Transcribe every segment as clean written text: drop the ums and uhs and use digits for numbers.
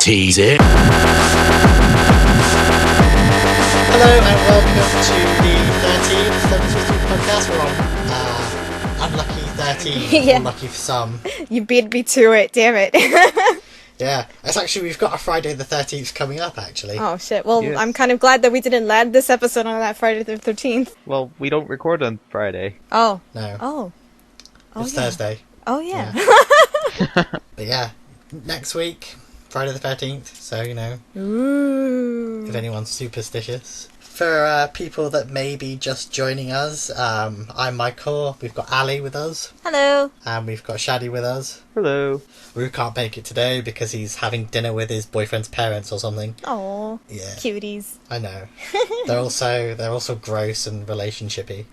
tease it. Hello and welcome to the 13th FRT Podcast. We're on unlucky 13, Yeah. unlucky for some. You beat me to it, damn it. Yeah, it's actually, we've got a Friday the 13th coming up actually. Oh shit, well, Yes. I'm kind of glad that we didn't land this episode on that Friday the 13th. Well, we don't record on Friday. Oh. No, Oh. it's yeah. Thursday. Oh yeah. But yeah, next week, Friday the 13th, so you know, Ooh. if anyone's superstitious. For people that may be just joining us, I'm Michael, we've got Ali with us, Hello. and we've got Shadi with us. Hello. Rue can't make it today because he's having dinner with his boyfriend's parents or something. Oh. Yeah, Cuties. I know. They're also gross and relationshipy.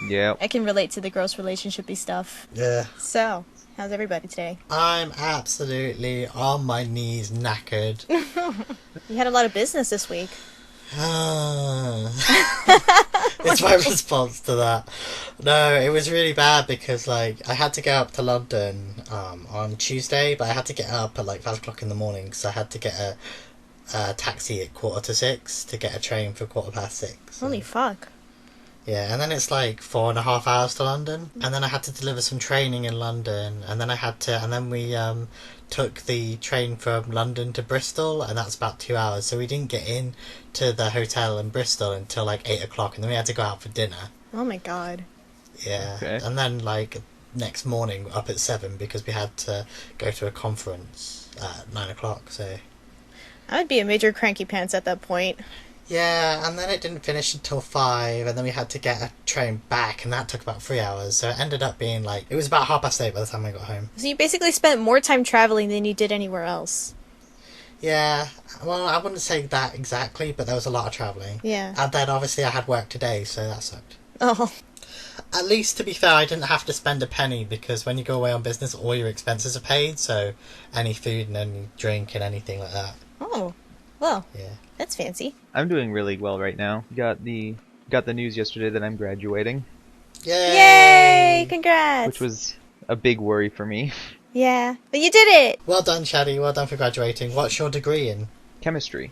Yeah. I can relate to the gross relationshipy stuff. Yeah. So, how's everybody today? I'm absolutely on my knees knackered. You had a lot of business this week. It's my response to that. No, it was really bad because like I had to go up to London on Tuesday, but I had to get up at like 5 o'clock in the morning because I had to get a taxi at 5:45 to get a train for 6:15. Holy fuck. Yeah, and then it's like 4.5 hours to London, and then I had to deliver some training in London, and then we took the train from London to Bristol, and that's about 2 hours, so we didn't get in to the hotel in Bristol until like 8 o'clock, and then we had to go out for dinner. Oh my god. Yeah, Okay. and then like next morning up at 7 because we had to go to a conference at 9 o'clock, so... I would be a major cranky pants at that point. Yeah, and then it didn't finish until 5, and then we had to get a train back, and that took about 3 hours, so it ended up being like... It was about 8:30 by the time I got home. So you basically spent more time traveling than you did anywhere else. Yeah, well, I wouldn't say that exactly, but there was a lot of travelling. Yeah. And then obviously I had work today, so that sucked. Oh. At least, to be fair, I didn't have to spend a penny, because when you go away on business, all your expenses are paid, so any food and any drink and anything like that. Oh. Well, Yeah. that's fancy. I'm doing really well right now. Got the news yesterday that I'm graduating, Yay! Yay! Congrats! which was a big worry for me. Yeah, but you did it! Well done, Shadi, well done for graduating. What's your degree in? Chemistry.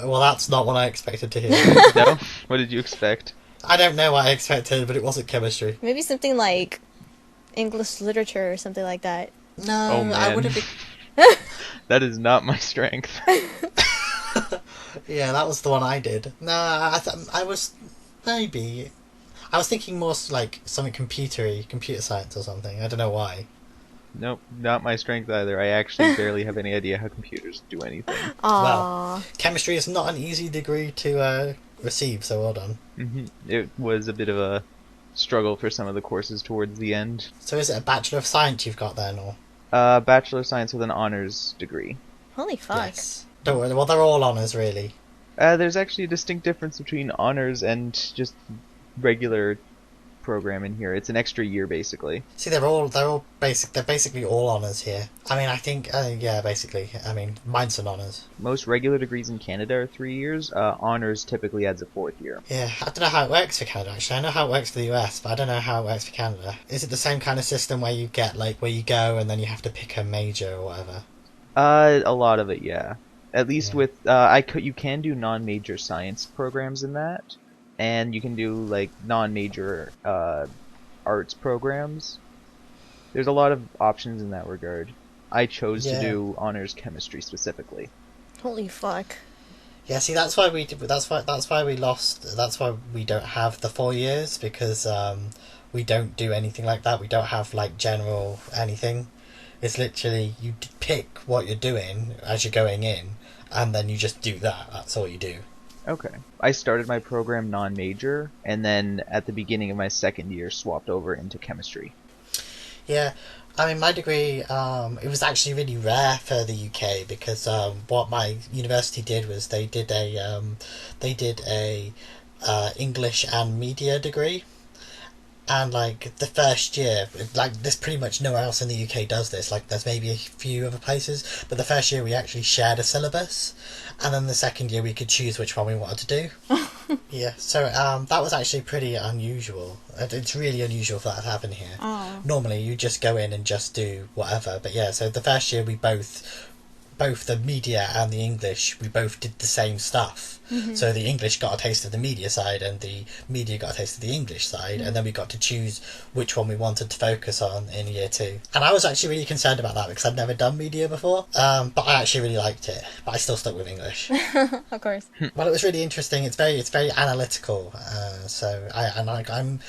Well, that's not what I expected to hear. No? What did you expect? I don't know what I expected, but it wasn't chemistry. Maybe something like English literature or something like that. No, Oh, man. I would have been... That is not my strength. Yeah, that was the one I did. No, I was... Maybe... I was thinking more like something computer science or something. I don't know why. Nope, not my strength either. I actually barely have any idea how computers do anything. Aww. Chemistry is not an easy degree to receive, so well done. It was a bit of a struggle for some of the courses towards the end. So is it a Bachelor of Science you've got then, or...? Bachelor of Science with an honors degree. Holy fuck. Yes. Don't worry, well, they're all honours, really. There's actually a distinct difference between honors and just regular program in here. It's an extra year, basically. See, they're basically all honours here. I mean, I think, yeah, basically. I mean, mine's an honours. Most regular degrees in Canada are 3 years. Honors typically adds a 4th year. Yeah, I don't know how it works for Canada, actually. I know how it works for the US, but I don't know how it works for Canada. Is it the same kind of system where you get, like, where you go and then you have to pick a major or whatever? A lot of it, yeah. At least Yeah. with, you can do non-major science programs in that. And you can do, like, non-major, arts programs. There's a lot of options in that regard. I chose to do honors chemistry specifically. Holy fuck. Yeah, see, that's why we don't have the 4 years, because we don't do anything like that. We don't have like general anything. It's literally you pick what you're doing as you're going in, and then you just do that. That's all you do. Okay. I started my program non-major, and then at the beginning of my second year swapped over into chemistry. Yeah, I mean, my degree, it was actually really rare for the UK, because what my university did was they did a English and media degree. And, like, the first year, like, there's pretty much nowhere else in the UK does this. Like, there's maybe a few other places. But the first year we actually shared a syllabus. And then the second year we could choose which one we wanted to do. Yeah, so that was actually pretty unusual. It's really unusual for that to happen here. Oh. Normally you just go in and just do whatever. But yeah, so the first year we both both the media and the English, we both did the same stuff. So the English got a taste of the media side and the media got a taste of the English side, and then we got to choose which one we wanted to focus on in year 2. And I was actually really concerned about that because I'd never done media before, but I actually really liked it, but I still stuck with English. Of course. Well, it was really interesting. It's very analytical, so I'm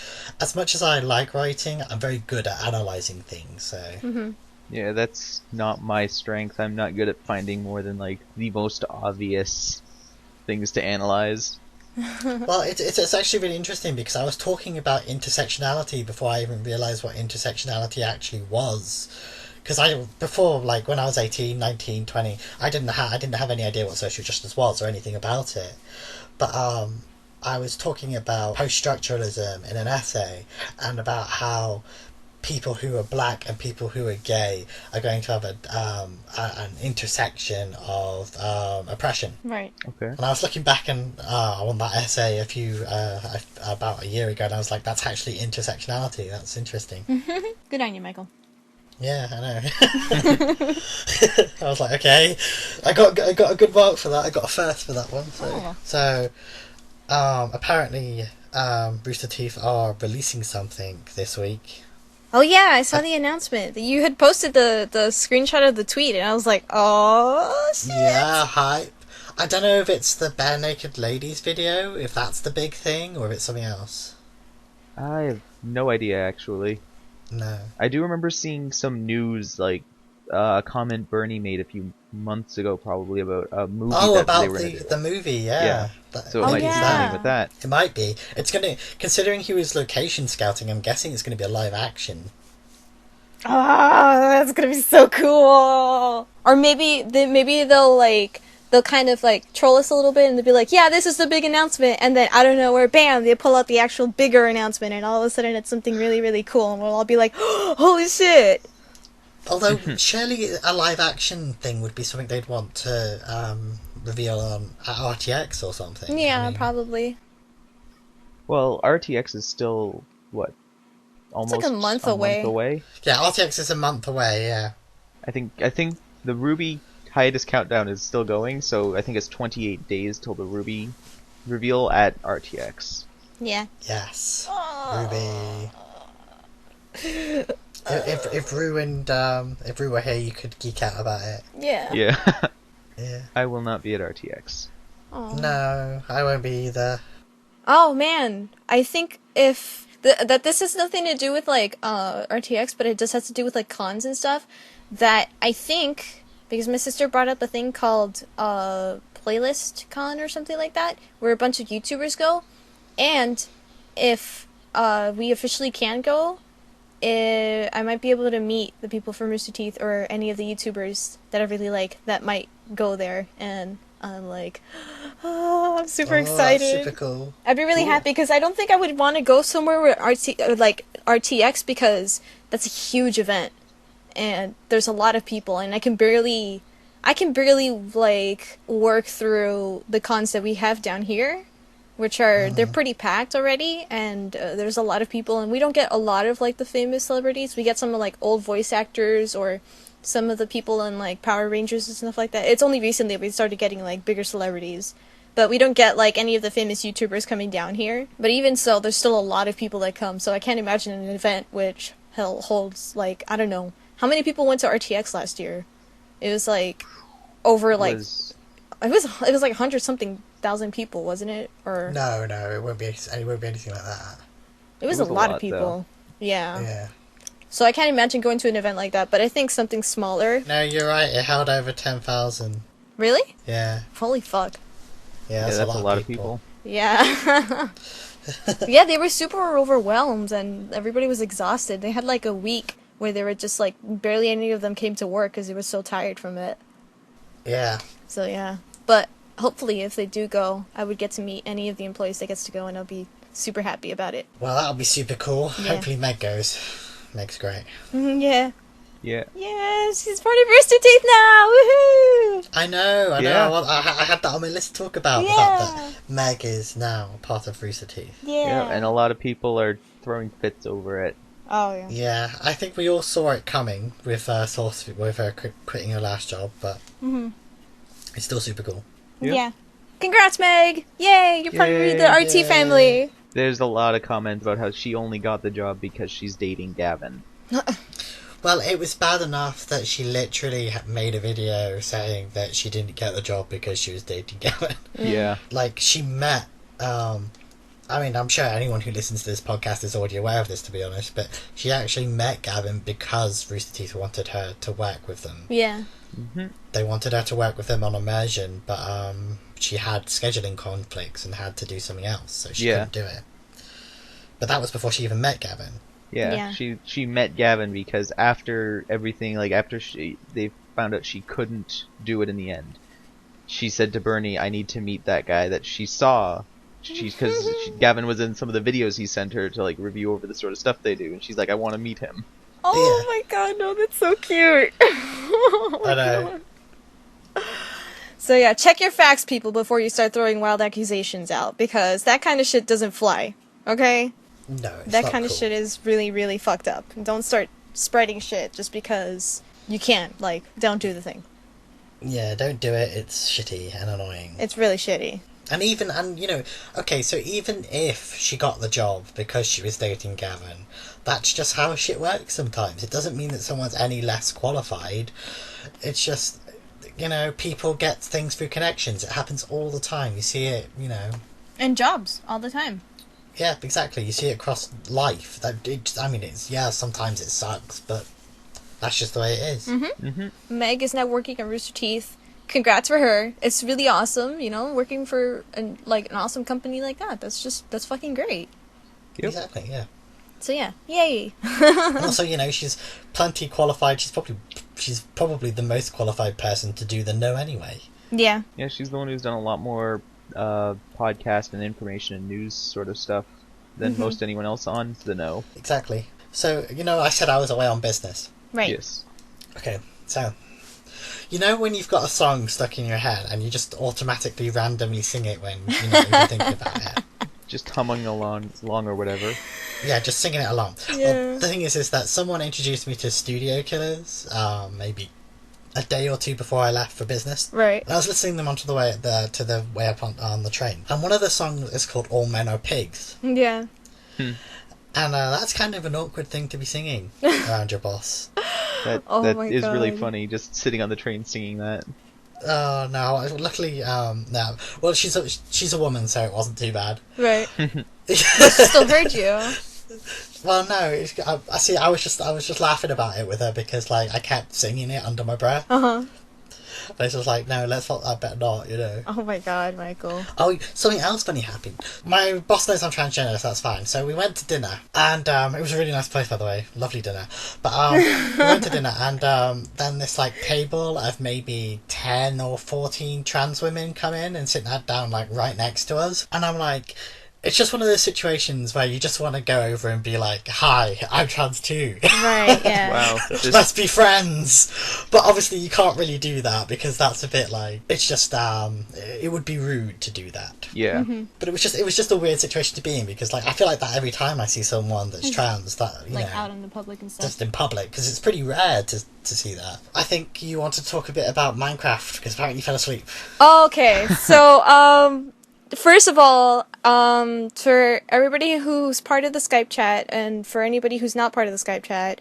as much as I like writing, I'm very good at analysing things, so... Yeah, that's not my strength. I'm not good at finding more than like the most obvious things to analyze. Well, it's actually really interesting because I was talking about intersectionality before I even realised what intersectionality actually was. Because before, like when I was 18, 19, 20, I didn't have any idea what social justice was or anything about it. But I was talking about post-structuralism in an essay and about how people who are black and people who are gay are going to have an intersection of oppression. Right. Okay. And I was looking back on that essay about a year ago, and I was like, that's actually intersectionality. That's interesting. Good on you, Michael. Yeah, I know. I was like, okay, I got a good mark for that. I got a first for that one. So apparently, Rooster Teeth are releasing something this week. Oh yeah, I saw the announcement. You had posted the screenshot of the tweet, and I was like, oh shit. Yeah, hype. I don't know if it's the Bare Naked Ladies video, if that's the big thing, or if it's something else. I have no idea, actually. No. I do remember seeing some news, like a comment Bernie made a few months ago, probably about a movie that about they were gonna do. the movie, yeah. So it might be something with that. It might be. It's gonna, considering he was location scouting, I'm guessing it's gonna be a live action. Ah, that's gonna be so cool. Or maybe they'll kind of like troll us a little bit and they'll be like, yeah, this is the big announcement, and then out of nowhere, bam, they pull out the actual bigger announcement, and all of a sudden it's something really, really cool, and we'll all be like, oh, holy shit. Although, surely a live action thing would be something they'd want to reveal at RTX or something. Yeah, I mean, probably. Well, RTX is still, what, almost like a month away. Yeah, RTX is a month away, yeah. I think the Ruby hiatus countdown is still going, so I think it's 28 days till the Ruby reveal at RTX. Yeah. Yes. Ruby. If Rue were here, you could geek out about it. Yeah. Yeah. Yeah. I will not be at RTX. Aww. No, I won't be either. Oh man, I think if that this has nothing to do with like RTX, but it just has to do with like cons and stuff. That I think because my sister brought up a thing called Playlist Con or something like that, where a bunch of YouTubers go, and if we officially can go, I might be able to meet the people from Rooster Teeth or any of the YouTubers that I really like that might go there, and I'm like, oh, I'm super excited. That's super cool. I'd be really happy because I don't think I would want to go somewhere where RTX because that's a huge event and there's a lot of people and I can barely like work through the cons that we have down here, which are they're pretty packed already, and there's a lot of people, and we don't get a lot of like the famous celebrities. We get some of like old voice actors or some of the people in like Power Rangers and stuff like that. It's only recently we started getting like bigger celebrities, but we don't get like any of the famous YouTubers coming down here. But even so, there's still a lot of people that come, so I can't imagine an event which holds like, I don't know, how many people went to RTX last year? It was like over like it was like 100-something thousand people, wasn't it? Or no, it won't be anything like that. It was a lot of people. Though. Yeah. So I can't imagine going to an event like that, but I think something smaller. No, you're right. It held over 10,000. Really? Yeah. Holy fuck. Yeah, that's a lot of people. Yeah. Yeah, they were super overwhelmed and everybody was exhausted. They had like a week where they were just like barely any of them came to work because they were so tired from it. Yeah. So yeah, but hopefully if they do go, I would get to meet any of the employees that gets to go, and I'll be super happy about it. Well, that'll be super cool. Yeah. Hopefully Meg goes. Meg's great. Yeah. Yeah. Yes, she's part of Rooster Teeth now. Woohoo! I know. Yeah. Well, I had that on my list to talk about. The Yeah. fact that Meg is now part of Rooster Teeth. Yeah. Yeah, and a lot of people are throwing fits over it. Oh yeah. Yeah, I think we all saw it coming with with her quitting her last job, but it's still super cool. Yep. Yeah. Congrats, Meg! Yay! You're part of the Yay. RT family. There's a lot of comments about how she only got the job because she's dating Gavin. Well, it was bad enough that she literally made a video saying that she didn't get the job because she was dating Gavin. Yeah. Like, she met, I mean, I'm sure anyone who listens to this podcast is already aware of this, to be honest, but she actually met Gavin because Rooster Teeth wanted her to work with them. Yeah. Mm-hmm. They wanted her to work with them on immersion, but she had scheduling conflicts and had to do something else, so she couldn't do it. But that was before she even met Gavin. Yeah. She met Gavin because after everything, like after they found out she couldn't do it in the end, she said to Bernie, "I need to meet that guy that she saw." Because Gavin was in some of the videos he sent her to like review over the sort of stuff they do, and she's like, "I want to meet him." Oh my god, no, that's so cute. Oh my I know. God. So yeah, check your facts, people, before you start throwing wild accusations out, because that kind of shit doesn't fly. Okay? No, it's That not kind of cool. shit is really, really fucked up. Don't start spreading shit just because you can't. Like, don't do the thing. Yeah, don't do it. It's shitty and annoying. It's really shitty. And you know, okay, so even if she got the job because she was dating Gavin, that's just how shit works sometimes. It doesn't mean that someone's any less qualified. It's just, you know, people get things through connections. It happens all the time. You see it, you know. And jobs, all the time. Yeah, exactly. You see it across life. Sometimes it sucks, but that's just the way it is. Mm-hmm. Mm-hmm. Meg is now working at Rooster Teeth. Congrats for her. It's really awesome, you know, working for an awesome company like that. That's fucking great. Yep. Exactly, yeah. So yeah, yay. And also, you know, she's plenty qualified. She's probably the most qualified person to do the no anyway. Yeah. Yeah, she's the one who's done a lot more podcast and information and news sort of stuff than most anyone else on the know. Exactly. So, you know, I said I was away on business. Right. Yes. Okay, so, you know when you've got a song stuck in your head and you just automatically randomly sing it when, you know, you're thinking about it? Just humming along or whatever. Yeah, just singing it along. Yeah. Well, the thing is that someone introduced me to Studio Killers, maybe a day or two before I left for business. Right. And I was listening to them onto the way up on the train. And one of the songs is called All Men Are Pigs. Yeah. And that's kind of an awkward thing to be singing around your boss. That Oh my is really God. funny, just sitting on the train singing that. Oh, no. Luckily, no. Well, she's a woman, so it wasn't too bad. Right. She still heard you. Well, no. I see. I was just laughing about it with her because, like, I kept singing it under my breath. Uh-huh. And it's just like, no, I better not, you know. Oh my god, Michael. Oh, something else funny happened. My boss knows I'm transgender, so that's fine. So we went to dinner, and it was a really nice place, by the way. Lovely dinner. But we went to dinner, and then this like table of maybe 10 or 14 trans women come in and sit down like right next to us, and I'm like. It's just one of those situations where you just want to go over and be like, "Hi, I'm trans too." Right, yeah. Wow. Let's be friends. But obviously you can't really do that because that's a bit like it's just it would be rude to do that. Yeah. But it was just a weird situation to be in because like I feel like that every time I see someone that's trans that you Like know out in the public and stuff. just in public because it's pretty rare to see that. I think you want to talk a bit about Minecraft because apparently you fell asleep. Okay, so first of all, for everybody who's part of the Skype chat, and for anybody who's not part of the Skype chat,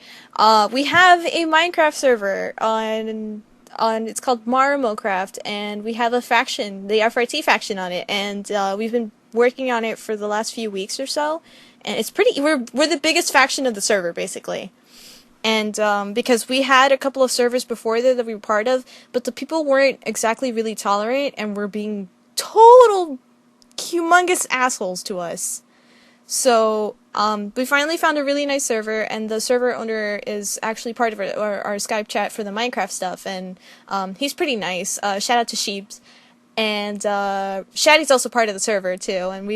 we have a Minecraft server on it's called Marimocraft, and we have a faction, the FRT faction on it, and we've been working on it for the last few weeks or so, and it's we're the biggest faction of the server, basically. And because we had a couple of servers before that we were part of, but the people weren't exactly really tolerant and were being total humongous assholes to us. So we finally found a really nice server, and the server owner is actually part of our Skype chat for the Minecraft stuff, and he's pretty nice. Shout out to Sheeps. And Shaddy's also part of the server too, and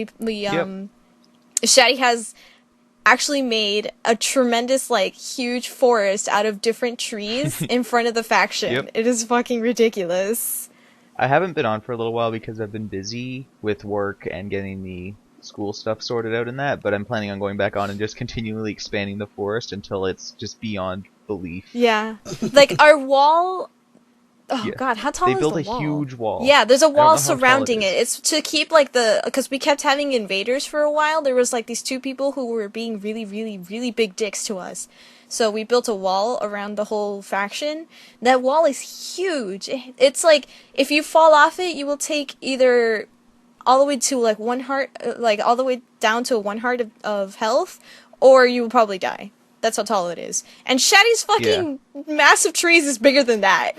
Shaddy has actually made a tremendous, like, huge forest out of different trees in front of the faction. Yep. It is fucking ridiculous. I haven't been on for a little while because I've been busy with work and getting the school stuff sorted out in that, but I'm planning on going back on and just continually expanding the forest until it's just beyond belief. Yeah. Like, our wall... Oh, Yeah. God, how tall They is built the a wall? huge wall. Yeah, there's a I don't wall know how tall surrounding it. is. It's to keep, like, because we kept having invaders for a while. There was, like, these two people who were being really, really, really big dicks to us. So we built a wall around the whole faction. That wall is huge. It's like, if you fall off it, you will take either all the way to, like, one heart, like, all the way down to 1 heart of health, or you will probably die. That's how tall it is. And Shaddy's fucking massive trees is bigger than that.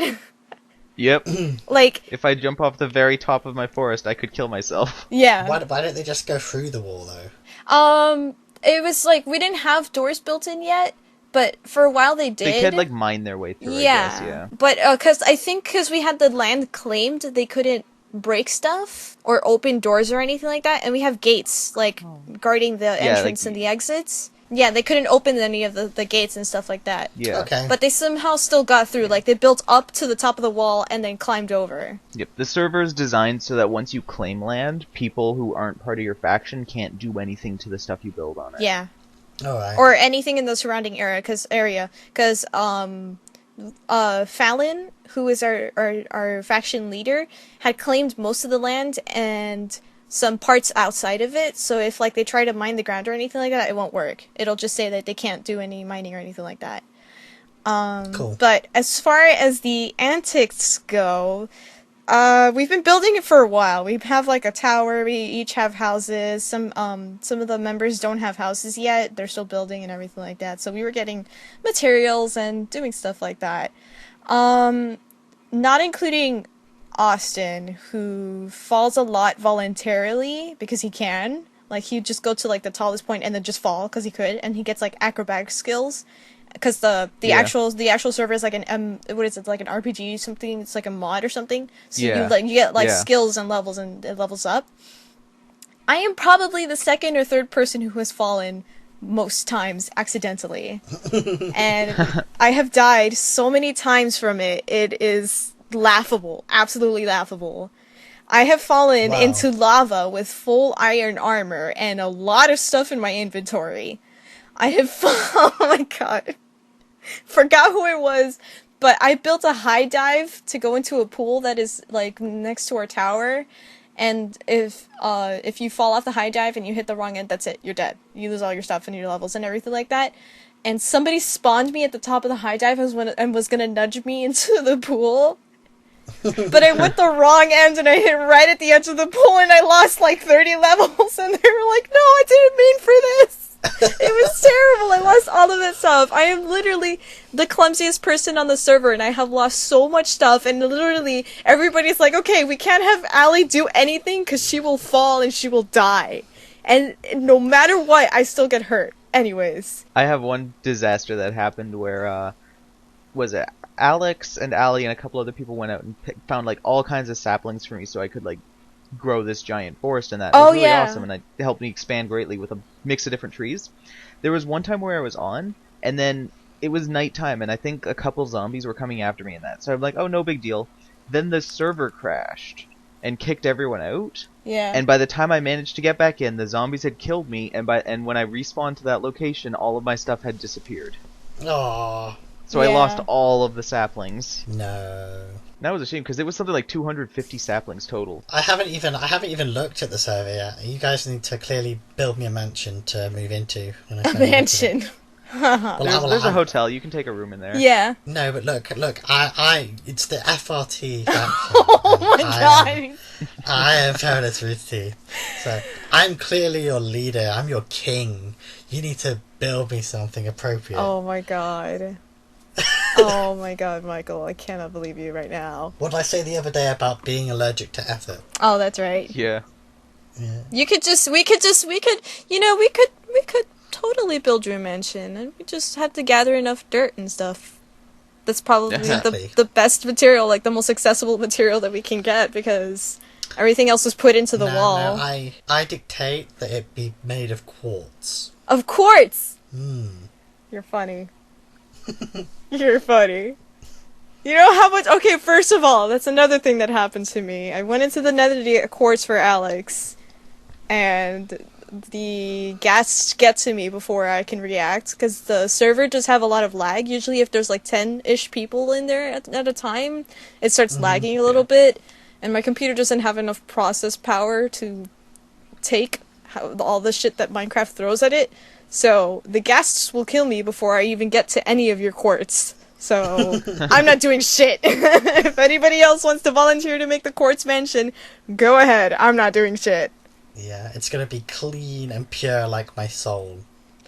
Yep. Like, If I jump off the very top of my forest, I could kill myself. yeah. Why don't they just go through the wall though? It was like, we didn't have doors built in yet, but for a while they did. They could, like, mine their way through, yeah. I guess, yeah. But, because we had the land claimed, they couldn't break stuff or open doors or anything like that, and we have gates, like, guarding the entrance and the exits. Yeah, they couldn't open any of the gates and stuff like that. Yeah. Okay. But they somehow still got through. Like, they built up to the top of the wall and then climbed over. Yep. The server is designed so that once you claim land, people who aren't part of your faction can't do anything to the stuff you build on it. Yeah. Alright. Or anything in the surrounding area, because Fallon, who is our faction leader, had claimed most of the land and some parts outside of it, so if, like, they try to mine the ground or anything like that, it won't work. It'll just say that they can't do any mining or anything like that. Cool. But as far as the antics go, we've been building it for a while. We have, like, a tower, we each have houses, some of the members don't have houses yet, they're still building and everything like that, so we were getting materials and doing stuff like that. Not including Austin, who falls a lot voluntarily because he can. Like, he'd just go to, like, the tallest point and then just fall because he could, and he gets, like, acrobatic skills. Because the actual server is like an what is it, like an RPG something? It's like a mod or something. So you get like skills and levels, and it levels up. I am probably the second or third person who has fallen most times accidentally, and I have died so many times from it. It is laughable, absolutely laughable. I have fallen into lava with full iron armor and a lot of stuff in my inventory. I have oh my god. Forgot who it was, but I built a high dive to go into a pool that is, like, next to our tower, and if you fall off the high dive and you hit the wrong end, that's it. You're dead. You lose all your stuff and your levels and everything like that. And somebody spawned me at the top of the high dive and was gonna nudge me into the pool. But I went the wrong end and I hit right at the edge of the pool and I lost like 30 levels, and they were like, no, I didn't mean for this. It was terrible. I lost all of that stuff. I am literally the clumsiest person on the server, and I have lost so much stuff, and literally everybody's like, okay, we can't have Allie do anything because she will fall and she will die. And no matter what, I still get hurt. Anyways. I have one disaster that happened where, was it Alex and Allie and a couple other people went out and found, like, all kinds of saplings for me so I could, like, grow this giant forest, and that was really awesome, and it helped me expand greatly with a mix of different trees. There was one time where I was on, and then it was nighttime, and I think a couple zombies were coming after me in that, so I'm like, oh, no big deal. Then the server crashed and kicked everyone out. Yeah. And by the time I managed to get back in, the zombies had killed me, and when I respawned to that location, all of my stuff had disappeared. Aww. So I lost all of the saplings. No. That was a shame, because it was something like 250 saplings total. I haven't even looked at the server yet. You guys need to clearly build me a mansion to move into. A mansion. There's a hotel. You can take a room in there. Yeah. No, but look. It's the FRT faction. Oh my god. I am Feminist Ruthie. So I'm clearly your leader. I'm your king. You need to build me something appropriate. Oh my god. Oh my god, Michael, I cannot believe you right now. What did I say the other day about being allergic to effort? Oh, that's right. Yeah. We could totally build your mansion, and we just have to gather enough dirt and stuff. That's probably the best material, like the most accessible material that we can get, because everything else was put into the wall. No, I dictate that it be made of quartz. Of quartz! You're funny. You're funny. You know how much... Okay, first of all, that's another thing that happened to me. I went into the nether to get quartz for Alex. and the gas gets to me before I can react, because the server does have a lot of lag. Usually if there's like 10-ish people in there at a time, it starts lagging a little bit, and my computer doesn't have enough process power to take all the shit that Minecraft throws at it. So the ghasts will kill me before I even get to any of your quartz. So I'm not doing shit. If anybody else wants to volunteer to make the quartz mansion, go ahead. I'm not doing shit. Yeah, it's gonna be clean and pure like my soul.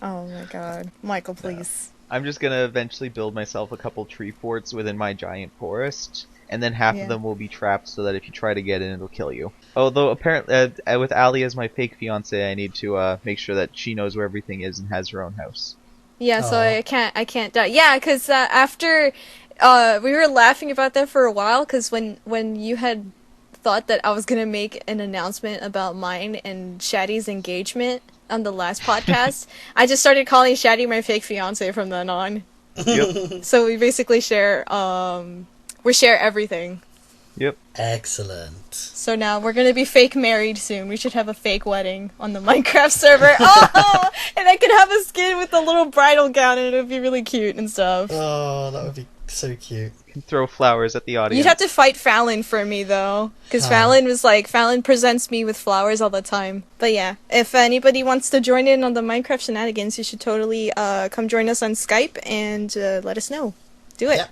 Oh my god. Michael, please. I'm just gonna eventually build myself a couple tree forts within my giant forest, and then half of them will be trapped so that if you try to get in, it'll kill you. Although apparently, with Ali as my fake fiance, I need to make sure that she knows where everything is and has her own house. Yeah, so I can't die. Yeah, because after we were laughing about that for a while, because when you had thought that I was gonna make an announcement about mine and Shaddy's engagement on the last podcast, I just started calling Shaddy my fake fiance from then on. Yep. So we basically share everything. Yep. Excellent. So now we're gonna be fake married soon. We should have a fake wedding on the Minecraft server. Oh, and I could have a skin with a little bridal gown, and it would be really cute and stuff. Oh, that would be so cute. You can throw flowers at the audience. You'd have to fight Fallon for me though, because Fallon presents me with flowers all the time. But yeah, if anybody wants to join in on the Minecraft shenanigans, you should totally come join us on Skype and let us know. Do it. Yep.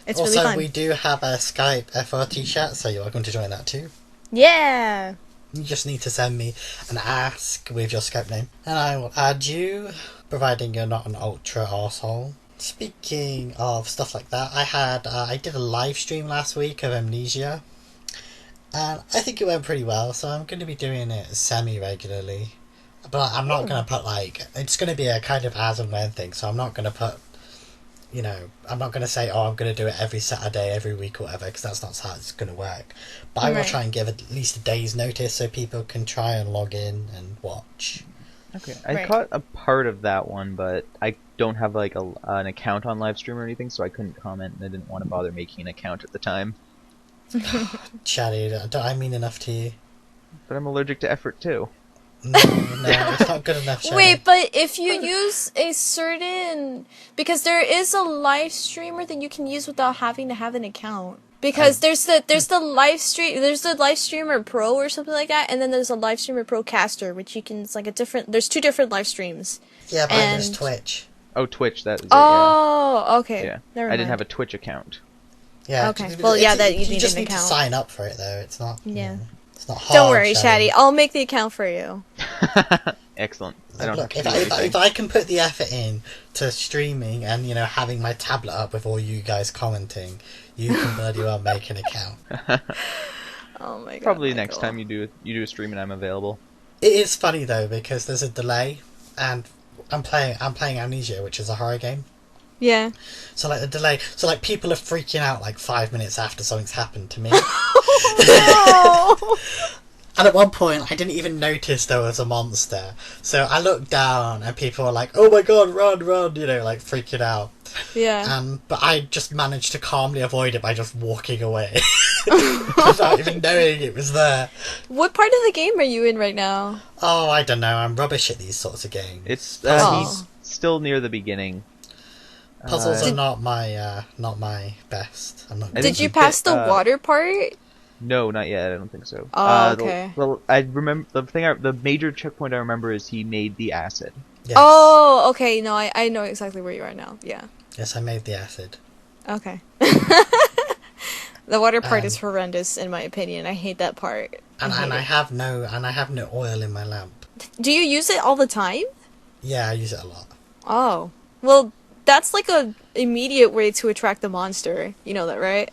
It's also, really fun. we do have a Skype FRT chat, so you're welcome to join that too. Yeah. You just need to send me an ask with your Skype name, and I will add you, providing you're not an ultra arsehole. Speaking of stuff like that, I did a live stream last week of Amnesia, and I think it went pretty well, so I'm going to be doing it semi-regularly. But I'm not going to put, it's going to be a kind of as and when thing, so I'm not going to put, I'm not going to say, I'm going to do it every Saturday, every week or whatever, because that's not how it's going to work. But I will try and give at least a day's notice so people can try and log in and watch. Okay, I caught a part of that one, but I don't have an account on Livestream or anything, so I couldn't comment, and I didn't want to bother making an account at the time. Chatty, don't I mean enough to you? But I'm allergic to effort too. No, it's not good enough, Chatty. Wait, but if you use a certain... Because there is a live streamer that you can use without having to have an account. Because there's the live streamer pro or something like that, and then there's a live streamer pro caster, which you can, it's like there's two different live streams. Yeah, but there's Twitch. Oh, Twitch, that is it, Oh, okay. Yeah. Never I mind. didn't have a Twitch account. Yeah. Okay. Well, yeah, that you need just an need account. to sign up for it, though. It's not. Yeah. It's not hard. Don't worry, Shaddy. I'll make the account for you. Excellent. Look, if I can put the effort in to streaming and having my tablet up with all you guys commenting, you can bloody well make an account. Oh my god. Probably Michael. next time you do a stream and I'm available. It is funny though because there's a delay, and I'm playing Amnesia, which is a horror game. Yeah. So the delay, people are freaking out 5 minutes after something's happened to me. Oh, no. And at one point, I didn't even notice there was a monster. So I looked down, and people were like, "Oh my god, run, run!" Freaking out. Yeah. But I just managed to calmly avoid it by just walking away, without even knowing it was there. What part of the game are you in right now? Oh, I don't know. I'm rubbish at these sorts of games. It's Oh. he's still near the beginning. Puzzles are not my best. I'm not. I Did think you you pass get, the water part? No, not yet. I don't think so. Oh, okay. I remember the major checkpoint I remember is he made the acid. Yes. Oh, okay. No, I know exactly where you are now. Yeah. Yes, I made the acid. Okay. The water part is horrendous, in my opinion. I hate that part. And I have no oil in my lamp. Do you use it all the time? Yeah, I use it a lot. Oh. Well, that's like a immediate way to attract the monster. You know that, right?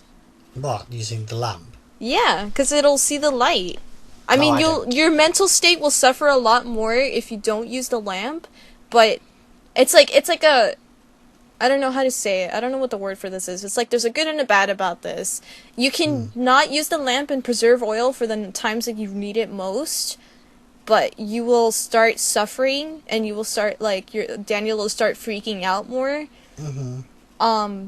What, using the lamp? Yeah, because it'll see the light. I mean, your mental state will suffer a lot more if you don't use the lamp, but it's like a... I don't know how to say it. I don't know what the word for this is. It's like there's a good and a bad about this. You can not use the lamp and preserve oil for the times that you need it most, but you will start suffering, and you will start, Daniel will start freaking out more. Mm-hmm.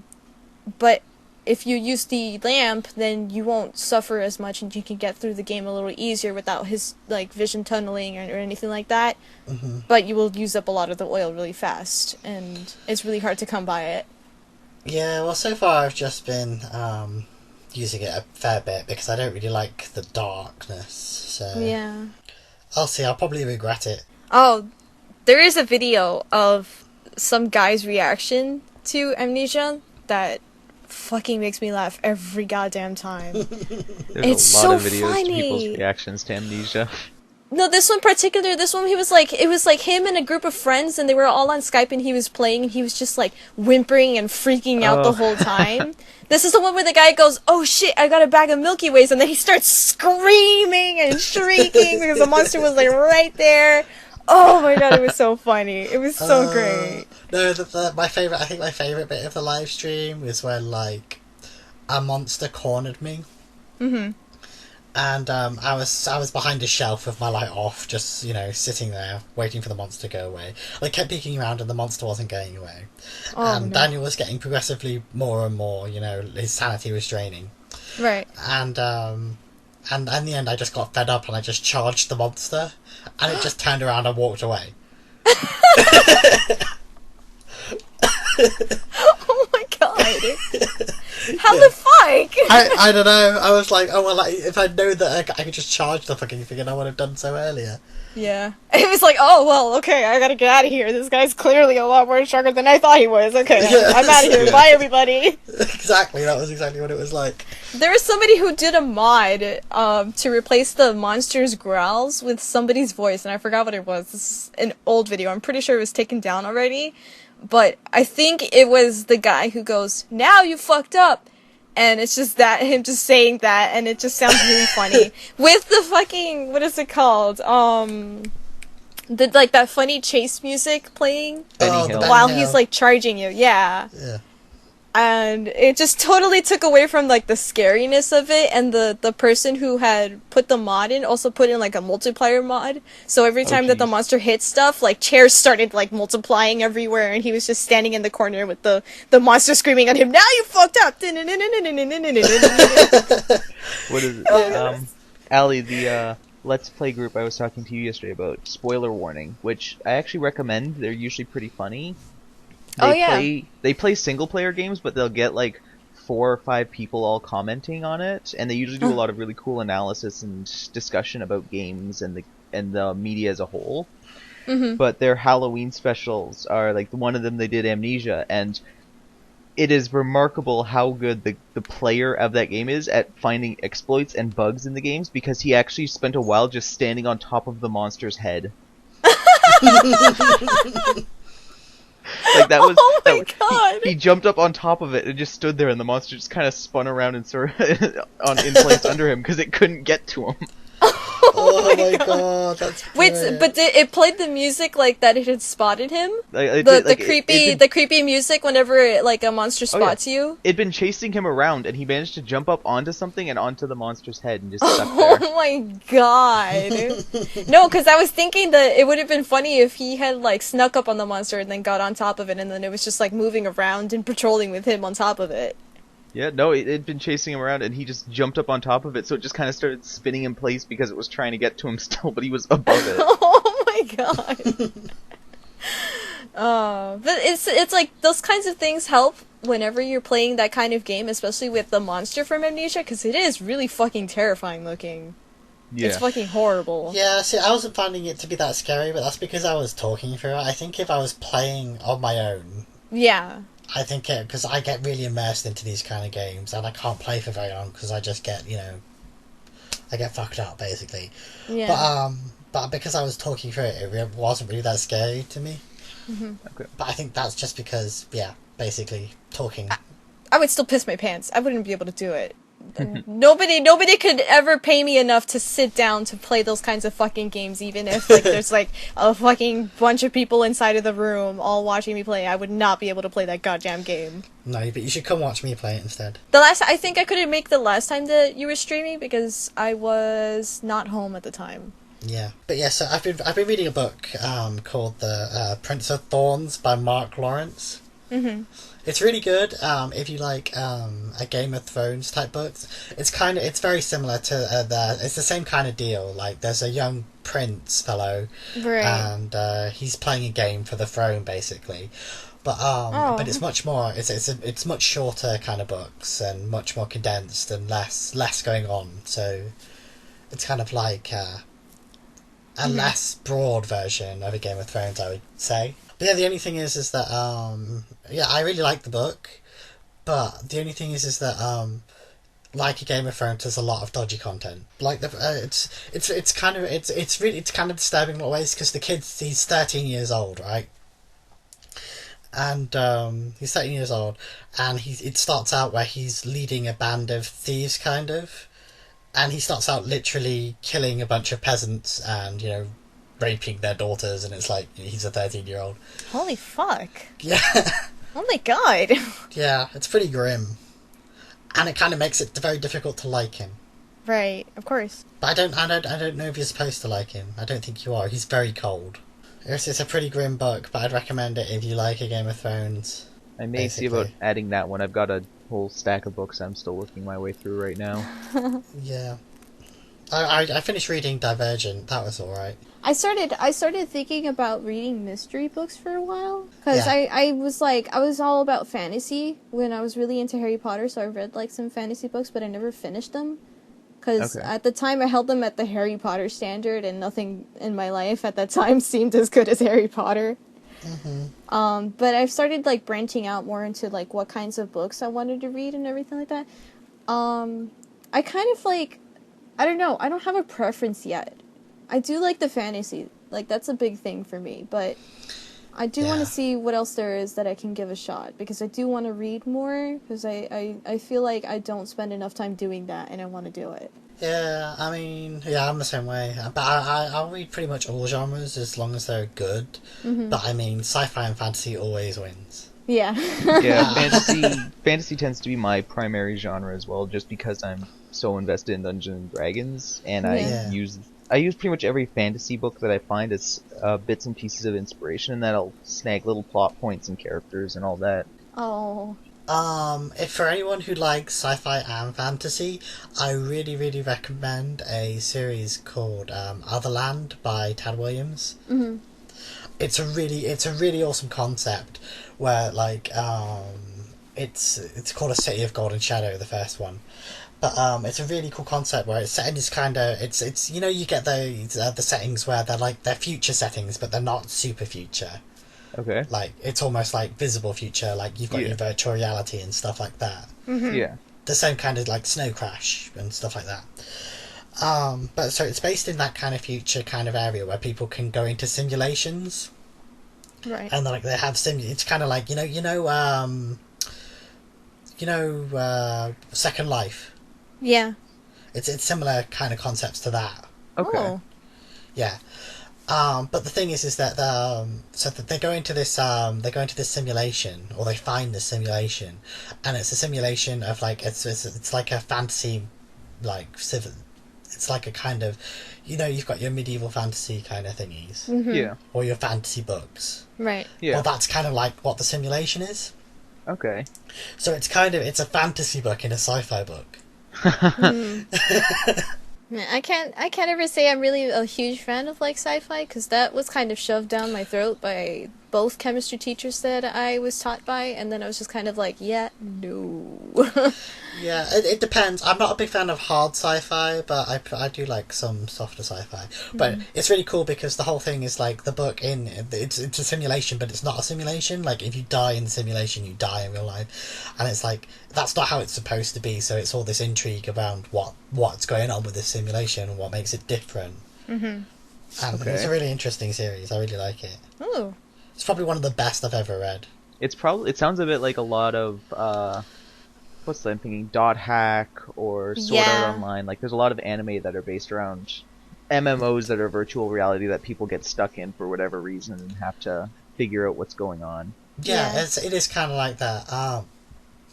But if you use the lamp, then you won't suffer as much, and you can get through the game a little easier without his like vision tunneling or anything like that. Mm-hmm. But you will use up a lot of the oil really fast, and it's really hard to come by it. Yeah, well, so far I've just been using it a fair bit because I don't really like the darkness. So Yeah. I'll see. I'll probably regret it. Oh, there is a video of some guy's reaction to Amnesia that fucking makes me laugh every goddamn time. There's It's a lot so of videos to people's funny. reactions to Amnesia. No, this one particular, this one, it was like him and a group of friends, and they were all on Skype, and he was playing, and he was just like whimpering and freaking out the whole time. This is the one where the guy goes, "Oh shit, I got a bag of Milky Ways," and then he starts screaming and shrieking because the monster was like right there. Oh my god, it was so funny. It was so great. No, my favorite. I think my favorite bit of the live stream is when like a monster cornered me. Mm-hmm. And I was behind a shelf with my light off, just, sitting there, waiting for the monster to go away. I kept peeking around and the monster wasn't going away. Oh, And no. Daniel was getting progressively more and more, his sanity was draining. Right. And in the end I just got fed up and I just charged the monster. And it just turned around and walked away. Oh my god. How the fuck? I don't know. I was like, oh well, if I'd known that I could just charge the fucking thing, and I would have done so earlier. Yeah. It was like, oh, well, okay, I gotta get out of here. This guy's clearly a lot more stronger than I thought he was. Okay, Yeah. I'm out of here. Yeah. Bye, everybody. Exactly, that was exactly what it was like. There was somebody who did a mod to replace the monster's growls with somebody's voice, and I forgot what it was. This is an old video. I'm pretty sure it was taken down already. But I think it was the guy who goes, "Now you fucked up." And it's just him just saying that, and it just sounds really funny. With the fucking, what is it called? That funny chase music playing Benny Hill. while he's, like, charging you. Yeah. Yeah. And it just totally took away from, like, the scariness of it, and the person who had put the mod in also put in, like, a multiplier mod. So every time that the jeez. monster hit stuff, like, chairs started, like, multiplying everywhere, and he was just standing in the corner with the monster screaming at him, "Now you fucked up!" What is it? Oh, Allie, the Let's Play group I was talking to you yesterday about, spoiler warning, which I actually recommend. They're usually pretty funny. They play single player games, but they'll get like 4 or 5 people all commenting on it, and they usually do a lot of really cool analysis and discussion about games and the media as a whole. Mm-hmm. But their Halloween specials are like, one of them they did Amnesia, and it is remarkable how good the player of that game is at finding exploits and bugs in the games, because he actually spent a while just standing on top of the monster's head. Like that was. Oh my that, god! He jumped up on top of it and just stood there, and the monster just kind of spun around and sort of in place under him because it couldn't get to him. Oh my god, that's Wait, brilliant. but it played the music like that it had spotted him? The creepy music whenever a monster spots you? It'd been chasing him around, and he managed to jump up onto something and onto the monster's head and just stuck there. Oh my god. No, because I was thinking that it would have been funny if he had snuck up on the monster and then got on top of it, and then it was just moving around and patrolling with him on top of it. Yeah, no, it'd been chasing him around, and he just jumped up on top of it, so it just kind of started spinning in place because it was trying to get to him still, but he was above it. Oh my god. But it's like those kinds of things help whenever you're playing that kind of game, especially with the monster from Amnesia, because it is really fucking terrifying looking. Yeah. It's fucking horrible. Yeah, see, I wasn't finding it to be that scary, but that's because I was talking through it. I think if I was playing on my own, Yeah. I think because I get really immersed into these kind of games, and I can't play for very long because I just get, I get fucked up basically. Yeah. But because I was talking through it, it wasn't really that scary to me. Mm-hmm. Okay. But I think that's just because, basically talking. I would still piss my pants. I wouldn't be able to do it. Nobody could ever pay me enough to sit down to play those kinds of fucking games, even if there's a fucking bunch of people inside of the room all watching me play. I would not be able to play that goddamn game. No, but you should come watch me play it instead. I think I couldn't make the last time that you were streaming because I was not home at the time. Yeah, but yeah. So I've been reading a book called The Prince of Thorns by Mark Lawrence. Mm-hmm. It's really good if you like a Game of Thrones type books. It's very similar to it's the same kind of deal. Like there's a young prince fellow, Right. and he's playing a game for the throne basically. But it's much more. It's much shorter kind of books and much more condensed and less going on. So it's kind of like a less broad version of a Game of Thrones, I would say. But yeah, the only thing is that I really like the book, but the only thing is that like a Game of Thrones, there's a lot of dodgy content. Like it's kind of disturbing in a lot of ways because he's 13 years old, right? And he's 13 years old, and it starts out where he's leading a band of thieves, kind of, and he starts out literally killing a bunch of peasants and raping their daughters, and it's like he's a 13-year-old. Holy fuck. Yeah. Oh my god. Yeah, it's pretty grim, and it kind of makes it very difficult to like him. Right, of course. But I don't know if you're supposed to like him. I don't think you are. He's very cold. It's a pretty grim book, but I'd recommend it if you like a Game of Thrones. I may see about adding that one. I've got a whole stack of books I'm still working my way through right now. Yeah. I finished reading Divergent. That was alright. I started thinking about reading mystery books for a while because Yeah. I was all about fantasy when I was really into Harry Potter, so I read like some fantasy books, but I never finished them because Okay. at the time I held them at the Harry Potter standard, and nothing in my life at that time seemed as good as Harry Potter. Mm-hmm. But I've started like branching out more into like what kinds of books I wanted to read and everything like that. I kind of like, I don't know, I don't have a preference yet. I do like the fantasy, like that's a big thing for me, but I do want Yeah. to see what else there is that I can give a shot, because I do want to read more, because I feel like I don't spend enough time doing that, and I want to do it. Yeah, I mean, yeah, I'm the same way. But I'll read pretty much all genres as long as they're good. Mm-hmm. But I mean, sci-fi and fantasy always wins. Yeah. Yeah, fantasy tends to be my primary genre as well, just because I'm so invested in Dungeons and Dragons, and Yeah. I use pretty much every fantasy book that I find as bits and pieces of inspiration, and then I'll snag little plot points and characters and all that. Oh. If for anyone who likes sci-fi and fantasy, I really, really recommend a series called Otherland by Tad Williams. Mm-hmm. It's a really awesome concept where it's called A City of Golden Shadow, the first one. But it's a really cool concept where it's set in this kind of it's you get the settings where they're future settings, but they're not super future. Okay. Like it's almost like visible future, like you've got your virtual reality and stuff like that. Mm-hmm. Yeah. The same kind of like Snow Crash and stuff like that. But so it's based in that kind of future kind of area where people can go into simulations, Right. and like they have it's kind of like Second Life. Yeah. It's similar kind of concepts to that. Okay. Oh. Yeah. But the thing is that so that they go into this simulation, or they find this simulation, and it's a simulation of like it's like a fantasy, like civil. It's like a kind of, you've got your medieval fantasy kind of thingies, Mm-hmm. Yeah. or your fantasy books. Right. Yeah. Well, that's kind of like what the simulation is. Okay. So it's a fantasy book in a sci-fi book. Yeah, I can't ever say I'm really a huge fan of like sci-fi, because that was kind of shoved down my throat by both chemistry teachers that I was taught by, and then I was just kind of like, yeah, no. Yeah, it depends. I'm not a big fan of hard sci-fi, but I do like some softer sci-fi. But it's really cool because the whole thing is like the book it's a simulation, but it's not a simulation. Like if you die in the simulation, you die in real life, and it's like that's not how it's supposed to be. So it's all this intrigue around what's going on with this simulation and what makes it different. Mm-hmm. And it's a really interesting series. I really like it. Ooh. It's probably one of the best I've ever read. It sounds a bit like a lot of what's that I'm thinking, Dot Hack or Sword Yeah. Art Online. Like there's a lot of anime that are based around MMOs that are virtual reality that people get stuck in for whatever reason and have to figure out what's going on. Yeah, Yeah. it is kind of like that.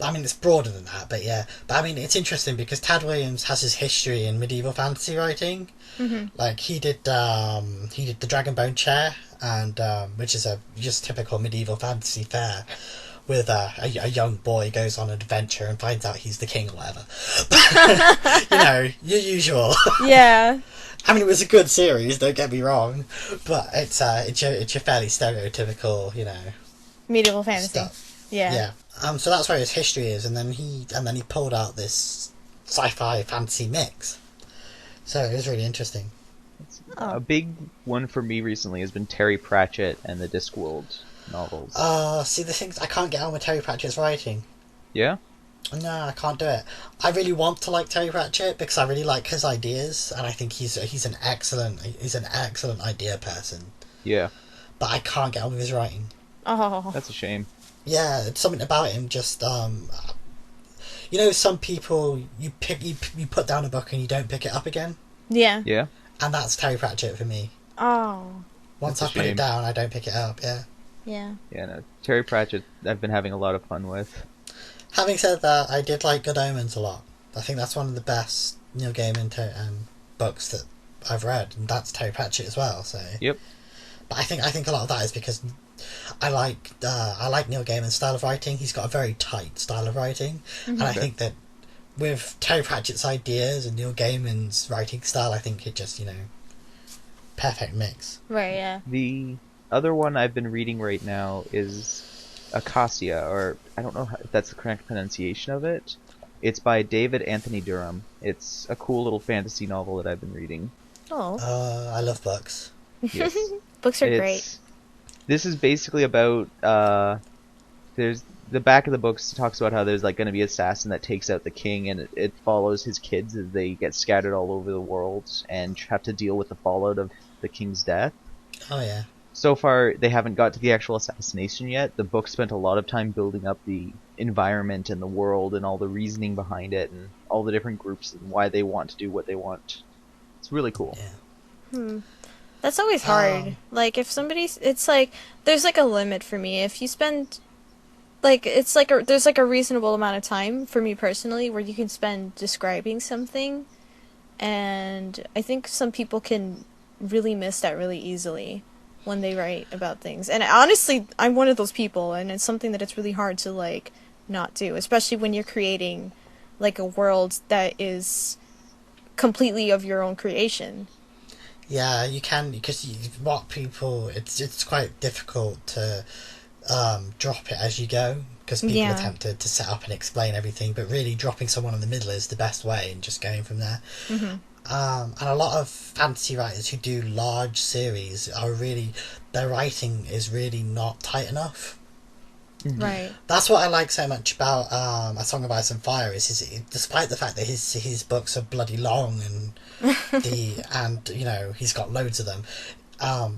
I mean, it's broader than that, but yeah. But I mean, it's interesting because Tad Williams has his history in medieval fantasy writing. Mm-hmm. Like he did the Dragonbone Chair, and which is a just typical medieval fantasy fare, with a young boy goes on an adventure and finds out he's the king or whatever. Your usual. Yeah. I mean, it was a good series, don't get me wrong, but it's your fairly stereotypical, Medieval fantasy. stuff. Yeah. So that's where his history is, and then he pulled out this sci-fi fantasy mix. So it was really interesting. Oh. A big one for me recently has been Terry Pratchett and the Discworld novels. See, the things I can't get on with Terry Pratchett's writing. Yeah? No, I can't do it. I really want to like Terry Pratchett because I really like his ideas, and I think he's an excellent idea person. Yeah. But I can't get on with his writing. Oh. That's a shame. Yeah, it's something about him. Just some people you put down a book and you don't pick it up again, Yeah. Yeah? and that's Terry Pratchett for me. Oh. Once That's I a put it shame. down, I don't pick it up. Yeah. Yeah. Yeah, no. Terry Pratchett, I've been having a lot of fun with. Having said that, I did like Good Omens a lot. I think that's one of the best Neil Gaiman books that I've read, and that's Terry Pratchett as well. So. Yep. But I think a lot of that is because I like Neil Gaiman's style of writing. He's got a very tight style of writing, and I Okay. think that with Terry Pratchett's ideas and Neil Gaiman's writing style, I think it just perfect mix. Right, yeah. The other one I've been reading right now is Acacia, or I don't know if that's the correct pronunciation of it. It's by David Anthony Durham. It's a cool little fantasy novel that I've been reading. Oh. I love books. Yes. Books are great. This is basically about there's the back of the books talks about how there's like going to be an assassin that takes out the king, and it follows his kids as they get scattered all over the world and have to deal with the fallout of the king's death. Oh yeah. So far, they haven't got to the actual assassination yet. The book spent a lot of time building up the environment and the world and all the reasoning behind it and all the different groups and why they want to do what they want. It's really cool. Yeah. That's always hard. Like, if somebody's... It's like... There's, like, a limit for me. If you spend... Like, it's like there's, like, a reasonable amount of time, for me personally, where you can spend describing something. And I think some people can really miss that really easily when they write about things. And honestly, I'm one of those people, and it's something that it's really hard to, like, not do. Especially when you're creating, like, a world that is completely of your own creation. Yeah, you can, because it's quite difficult to drop it as you go, because people are tempted to set up and explain everything, but really dropping someone in the middle is the best way and just going from there. Mm-hmm. And a lot of fantasy writers who do large series their writing is really not tight enough. Right. That's what I like so much about A Song of Ice and Fire is despite the fact that his books are bloody long and he's got loads of them.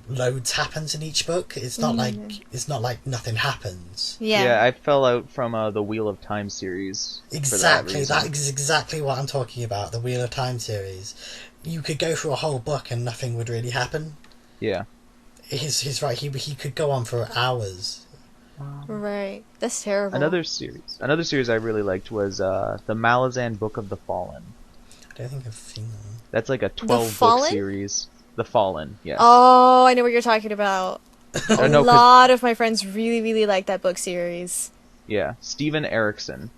Loads happens in each book. It's not like nothing happens. Yeah. I fell out from the Wheel of Time series. Exactly, for that that is exactly what I'm talking about. The Wheel of Time series. You could go through a whole book and nothing would really happen. Yeah. He's right. He could go on for hours. Right. That's terrible. Another series I really liked was the Malazan Book of the Fallen. I don't think I've seen that one. That's like a 12-book Fallen? series. The Fallen, yes. Oh, I know what you're talking about. A No, 'cause- lot of my friends really, really like that book series. Yeah, Steven Erikson.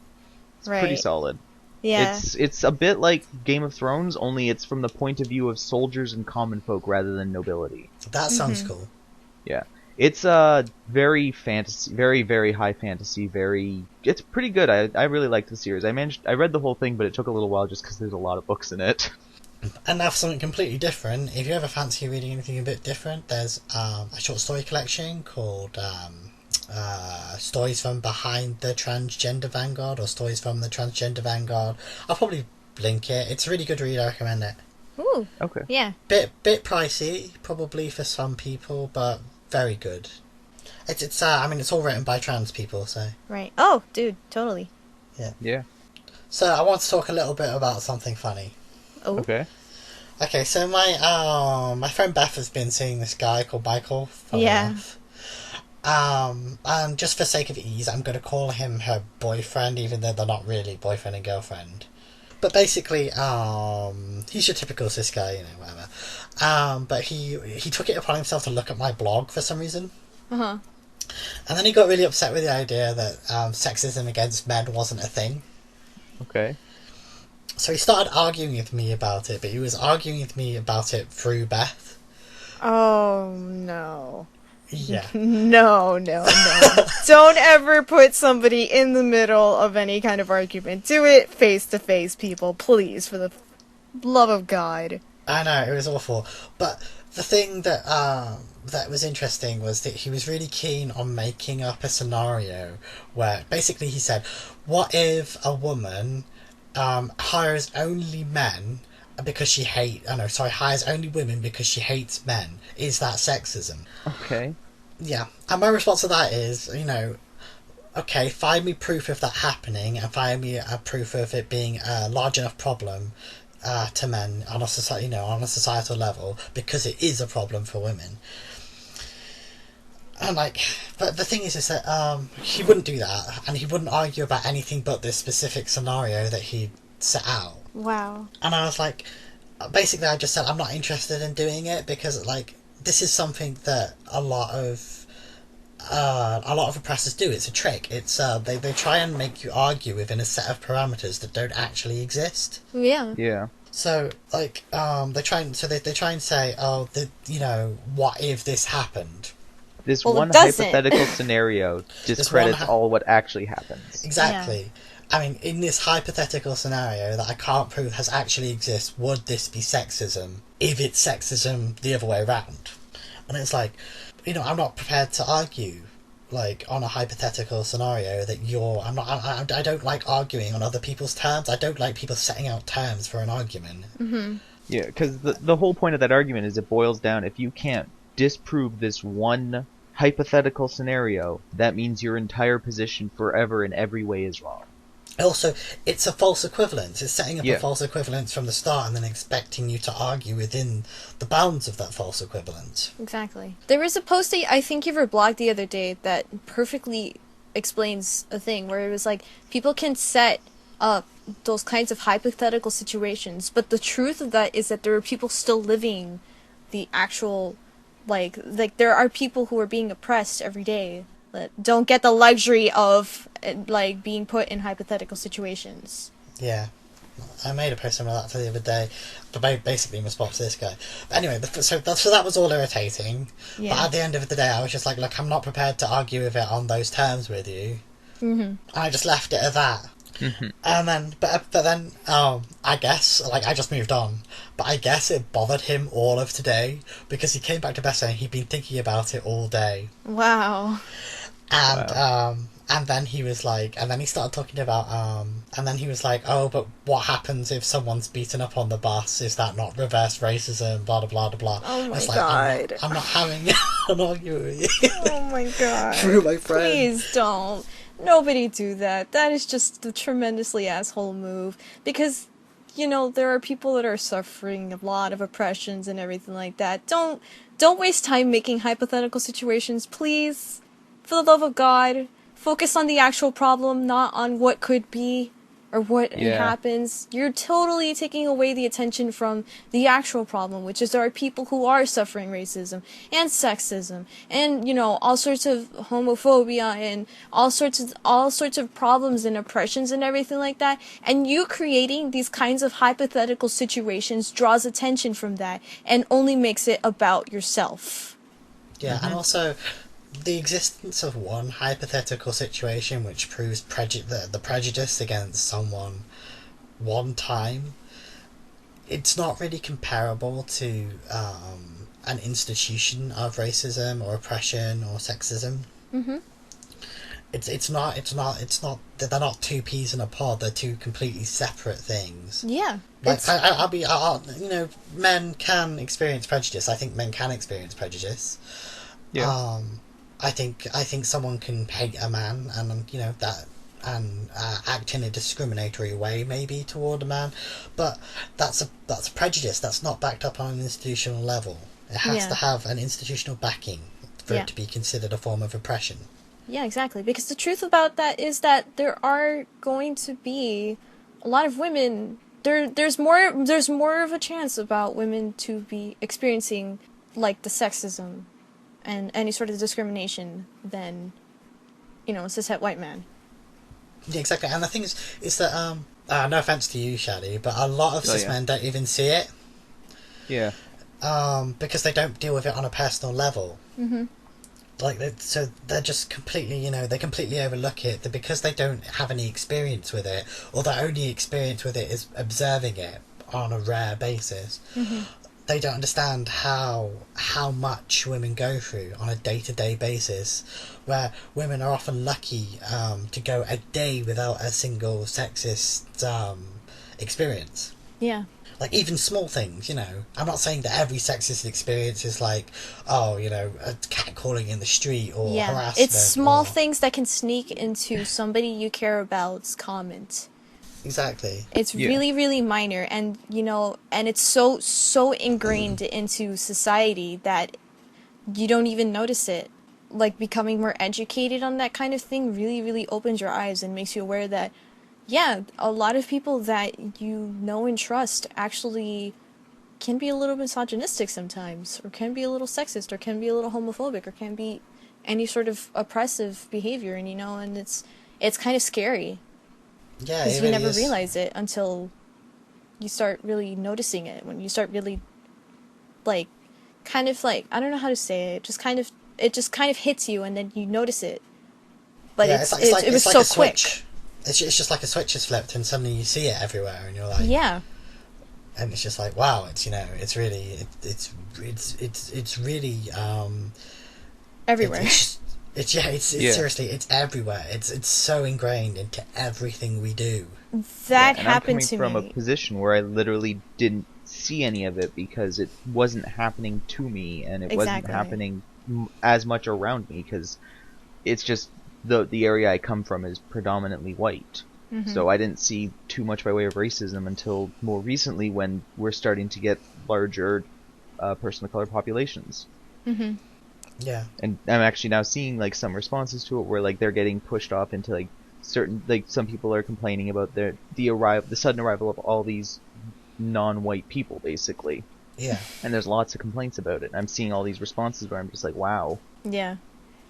It's Right. pretty solid. Yeah. It's a bit like Game of Thrones, only it's from the point of view of soldiers and common folk rather than nobility. That sounds cool. Yeah. It's very fantasy, very, very high fantasy, it's pretty good. I really liked the series. I read the whole thing, but it took a little while just because there's a lot of books in it. And now for something completely different, if you ever fancy reading anything a bit different, there's a short story collection called Stories from Behind the Transgender Vanguard, or Stories from the Transgender Vanguard. I'll probably link it. It's a really good read, I recommend it. Ooh. Okay. Yeah. Bit pricey, probably for some people, but very good. It's all written by trans people, so... Right. Oh, dude, totally. Yeah. So I want to talk a little bit about something funny. Oh. Okay. So my friend Beth has been seeing this guy called Michael. Yeah. And just for sake of ease, I'm going to call him her boyfriend, even though they're not really boyfriend and girlfriend. But basically, he's your typical cis guy, whatever. But he took it upon himself to look at my blog for some reason. Uh-huh. And then he got really upset with the idea that sexism against men wasn't a thing. Okay. So he started arguing with me about it, but he was arguing with me about it through Beth. Oh, no. Yeah. No. Don't ever put somebody in the middle of any kind of argument. Do it face to face, people. Please, for the love of God. I know, it was awful. But the thing that that was interesting was that he was really keen on making up a scenario where basically he said, what if a woman hires only men because she hires only women because she hates men? Is that sexism? Okay. Yeah. And my response to that is, okay, find me proof of that happening and find me a proof of it being a large enough problem to men on a society, on a societal level, because it is a problem for women. And but the thing is that he wouldn't do that, and he wouldn't argue about anything but this specific scenario that he set out. Wow. And I was like, basically, I just said I'm not interested in doing it because this is something that a lot of oppressors do. It's a trick. It's they try and make you argue within a set of parameters that don't actually exist. Yeah. Yeah. So they try and say, what if this happened? This Well, one it doesn't. hypothetical scenario discredits all what actually happens. Exactly. Yeah. I mean, in this hypothetical scenario that I can't prove has actually exist, would this be sexism if it's sexism the other way around? And it's like, I'm not prepared to argue on a hypothetical scenario that I don't like arguing on other people's terms. I don't like people setting out terms for an argument. Mm-hmm. Yeah, because the whole point of that argument is it boils down, if you can't disprove this one hypothetical scenario, that means your entire position forever in every way is wrong. Also, it's a false equivalence. It's setting up a false equivalence from the start and then expecting you to argue within the bounds of that false equivalence. Exactly. There was a post that I think you were blogged the other day that perfectly explains a thing where it was like, people can set up those kinds of hypothetical situations, but the truth of that is that there are people still living the actual, like there are people who are being oppressed every day that don't get the luxury of being put in hypothetical situations. Yeah, I made a post similar to that the other day, but basically in response to this guy. But anyway, so that was all irritating. Yeah. But at the end of the day, I was just like, look, I'm not prepared to argue with it on those terms with you. Mm-hmm. And I just left it at that. Mm-hmm. And then, but then, I guess, I just moved on. But I guess it bothered him all of today because he came back to Beth saying he'd been thinking about it all day. Wow. And then he was like, and then he started talking about, and then he was like, oh, but what happens if someone's beaten up on the bus? Is that not reverse racism? Blah, blah, blah, blah. Oh my God. I'm not having an argument with you. Oh my God. Through my friend. Please don't. Nobody do that. That is just a tremendously asshole move. Because, there are people that are suffering a lot of oppressions and everything like that. Don't waste time making hypothetical situations, please. For the love of God. Focus on the actual problem, not on what could be or what happens. You're totally taking away the attention from the actual problem, which is there are people who are suffering racism and sexism and, all sorts of homophobia and all sorts of problems and oppressions and everything like that. And you creating these kinds of hypothetical situations draws attention from that and only makes it about yourself. Yeah, mm-hmm. And also, the existence of one hypothetical situation which proves the prejudice against someone one time, it's not really comparable to an institution of racism or oppression or sexism. Mm-hmm. It's not. They're not two peas in a pod. They're two completely separate things. Yeah. Men can experience prejudice. I think men can experience prejudice. Yeah. I think someone can hate a man and act in a discriminatory way maybe toward a man, but that's a prejudice. That's not backed up on an institutional level. It has to have an institutional backing for it to be considered a form of oppression. Yeah, exactly. Because the truth about that is that there are going to be a lot of women. There's more of a chance about women to be experiencing the sexism and any sort of discrimination than, a cishet white man. Yeah, exactly. And the thing is that no offense to you, Shadi, but a lot of cis men don't even see it. Yeah. Because they don't deal with it on a personal level. Mm-hmm. So they're just completely, they completely overlook it. That because they don't have any experience with it, or their only experience with it is observing it on a rare basis, Mm-hmm. they don't understand how much women go through on a day-to-day basis, where women are often lucky to go a day without a single sexist experience. Yeah. Like, even small things, I'm not saying that every sexist experience is like, a catcalling in the street or harassment. It's small things that can sneak into somebody you care about's comment. Exactly. It's really, really minor, and, and it's so ingrained into society that you don't even notice it. Like, becoming more educated on that kind of thing really, really opens your eyes and makes you aware that, a lot of people that you know and trust actually can be a little misogynistic sometimes, or can be a little sexist, or can be a little homophobic, or can be any sort of oppressive behavior, and it's kind of scary. Yeah, because it you really never is. realize it until you start really noticing it. When you start really, I don't know how to say it. It just kind of hits you, and then you notice it. But it was so quick. It's just like a switch is flipped, and suddenly you see it everywhere, and you're like, yeah. And it's just like, wow, it's it's really it's really Everywhere. Seriously, it's everywhere. It's so ingrained into everything we do. That happened to me. I'm coming from a position where I literally didn't see any of it because it wasn't happening to me, and it wasn't happening as much around me, because it's just the area I come from is predominantly white. Mm-hmm. So I didn't see too much by way of racism until more recently, when we're starting to get larger person of color populations. Mm-hmm. Yeah. And I'm actually now seeing some responses to it where they're getting pushed off into certain, some people are complaining about the sudden arrival of all these non-white people, basically. Yeah. And there's lots of complaints about it. I'm seeing all these responses where I'm just like, wow. Yeah.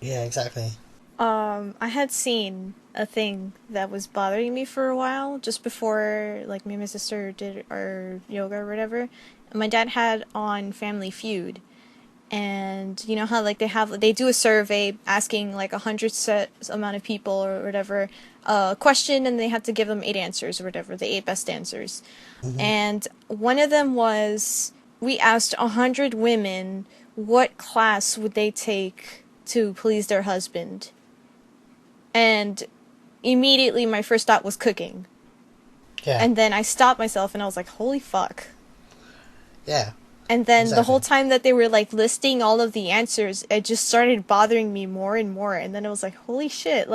Yeah, exactly. I had seen a thing that was bothering me for a while, just before, me and my sister did our yoga or whatever. And my dad had on Family Feud. And you know how, they do a survey asking, 100 set amount of people or whatever, a question, and they have to give them 8 answers or whatever, the 8 best answers. Mm-hmm. And one of them was, we asked 100 women what class would they take to please their husband. And immediately my first thought was cooking. Yeah. And then I stopped myself and I was like, holy fuck. Yeah. And then the whole time that they were like listing all of the answers, it just started bothering me more and more. And then I was like, holy shit,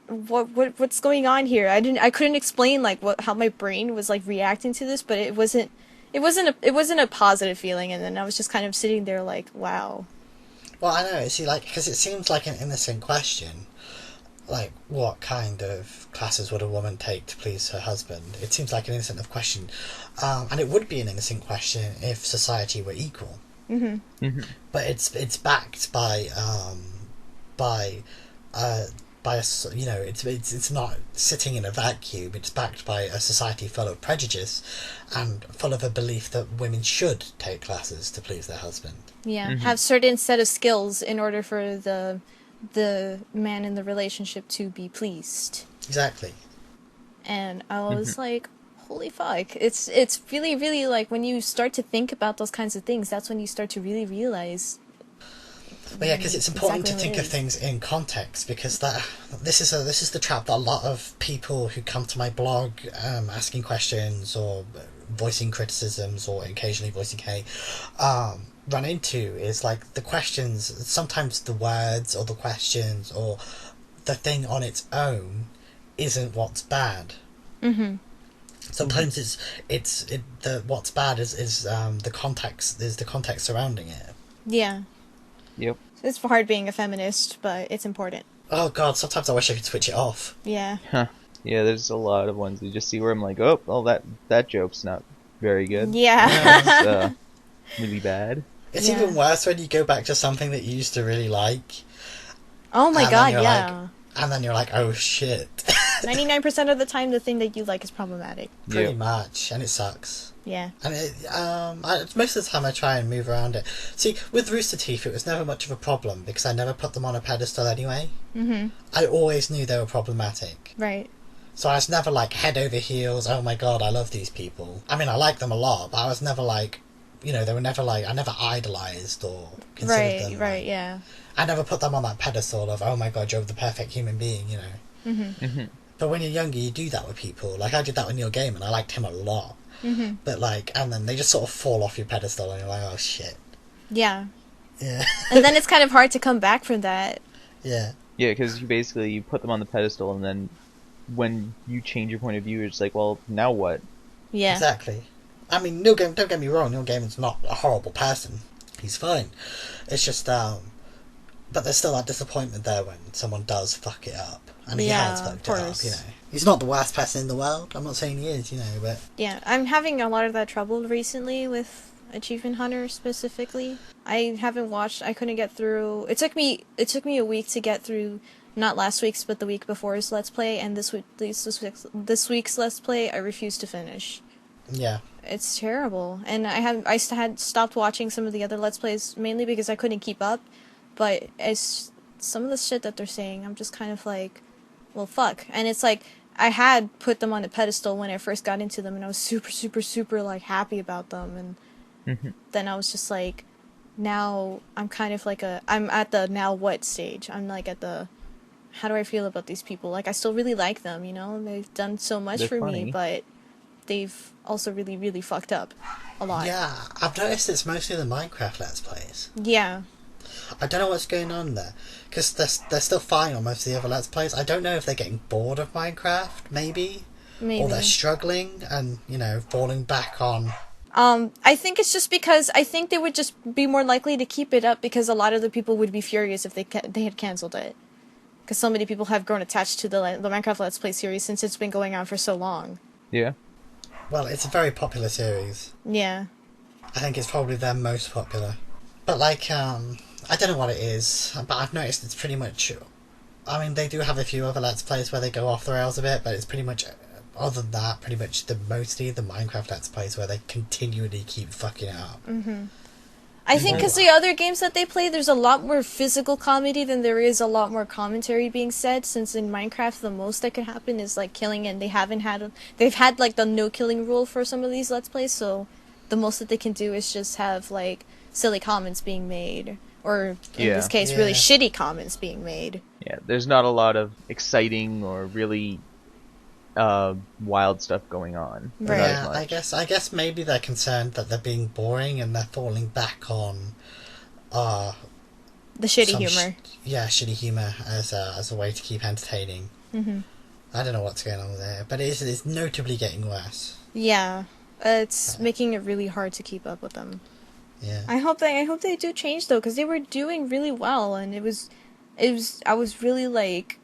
what's going on here? I couldn't explain how my brain was reacting to this, but it wasn't a positive feeling. And then I was just kind of sitting there like, wow. Well, I know, see, because it seems like an innocent question. What kind of classes would a woman take to please her husband? It seems like an innocent enough question. And it would be an innocent question if society were equal. Mm-hmm. Mm-hmm. But it's backed by it's not sitting in a vacuum. It's backed by a society full of prejudice and full of a belief that women should take classes to please their husband. Yeah, Mm-hmm. have certain set of skills in order for the man in the relationship to be pleased. Exactly. And I was like, holy fuck. It's really, really when you start to think about those kinds of things, that's when you start to really realize. But yeah, because it's important exactly to think of things in context, because this is the trap that a lot of people who come to my blog asking questions or voicing criticisms or occasionally voicing hate run into, is the questions, sometimes the words or the questions or the thing on its own isn't what's bad. Mm-hmm. Sometimes what's bad is the context surrounding it. Yeah. Yep. It's hard being a feminist, but it's important. Oh god, sometimes I wish I could switch it off. Yeah. Huh. Yeah, there's a lot of ones you just see where I'm like, oh, well, that joke's not very good. Yeah. It's really bad. It's Yeah. even worse when you go back to something that you used to really like, Oh my and then god, you're yeah. and then you're like, oh shit. 99% of the time, the thing that you like is problematic. Pretty Yeah. much, and it sucks. Yeah. And most of the time I try and move around it. See, with Rooster Teeth, it was never much of a problem because I never put them on a pedestal anyway. Mm-hmm. I always knew they were problematic. Right. So I was never like head over heels, oh my god, I love these people. I mean, I like them a lot, but I was never like, they were never like, I never idolised or considered Right, them. right, like, yeah. I never put them on that pedestal of, oh my god, you're the perfect human being, Mm-hmm. Mm-hmm. But when you're younger, you do that with people. Like, I did that with Neil Gaiman, I liked him a lot. Mm-hmm. But like, and then they just sort of fall off your pedestal and you're like, oh shit. Yeah. Yeah. And then it's kind of hard to come back from that. Yeah. Yeah, because you put them on the pedestal, and then when you change your point of view, it's like, well, now what? Yeah. Exactly. I mean, Neil Gaiman, don't get me wrong, Neil Gaiman's not a horrible person. He's fine. It's just, but there's still that disappointment there when someone does fuck it up. And he Yeah, has of fucked it up, course. He's not the worst person in the world. I'm not saying he is, but... Yeah, I'm having a lot of that trouble recently with Achievement Hunter specifically. I haven't watched. I couldn't get through. It took me a week to get through. Not last week's, but the week before's Let's Play, and this week's Let's Play, I refused to finish. Yeah. It's terrible, and I had stopped watching some of the other Let's Plays mainly because I couldn't keep up. But it's some of the shit that they're saying, I'm just kind of like, well, fuck. And it's like, I had put them on a pedestal when I first got into them, and I was super, super, super, like, happy about them, and Mm-hmm. then I was just like, now I'm kind of like I'm at the now what stage. I'm like at the, how do I feel about these people? Like, I still really like them, They've done so much They're for funny. me, but they've also really, really fucked up a lot. Yeah, I've noticed it's mostly the Minecraft Let's Plays. Yeah. I don't know what's going on there. Because they're still fine on most of the other Let's Plays. I don't know if they're getting bored of Minecraft, maybe. Maybe. Or they're struggling and, falling back on... I think it's just because I think they would just be more likely to keep it up because a lot of the people would be furious if they had canceled it. Because so many people have grown attached to the Minecraft Let's Play series since it's been going on for so long. Yeah. Well, it's a very popular series. Yeah. I think it's probably their most popular. But, like, I don't know what it is, but I've noticed it's pretty much... I mean, they do have a few other Let's Plays where they go off the rails a bit, but it's pretty much... Other than that, pretty much mostly the Minecraft Let's Plays where they continually keep fucking it up. Mm-hmm. I think because the other games that they play, there's a lot more physical comedy than there is a lot more commentary being said, since in Minecraft the most that could happen is like killing, and they've had like the no killing rule for some of these Let's Plays, so the most that they can do is just have like silly comments being made, or in Yeah. this case really shitty comments being made. Yeah, there's not a lot of exciting or really wild stuff going on. Right. Not as Yeah, much. I guess maybe they're concerned that they're being boring and they're falling back on The shitty some humor. shitty humour as a way to keep entertaining. Mm-hmm. I don't know what's going on there, but it's notably getting worse. Yeah. It's making it really hard to keep up with them. Yeah. I hope they do change though, because they were doing really well, and I was really like,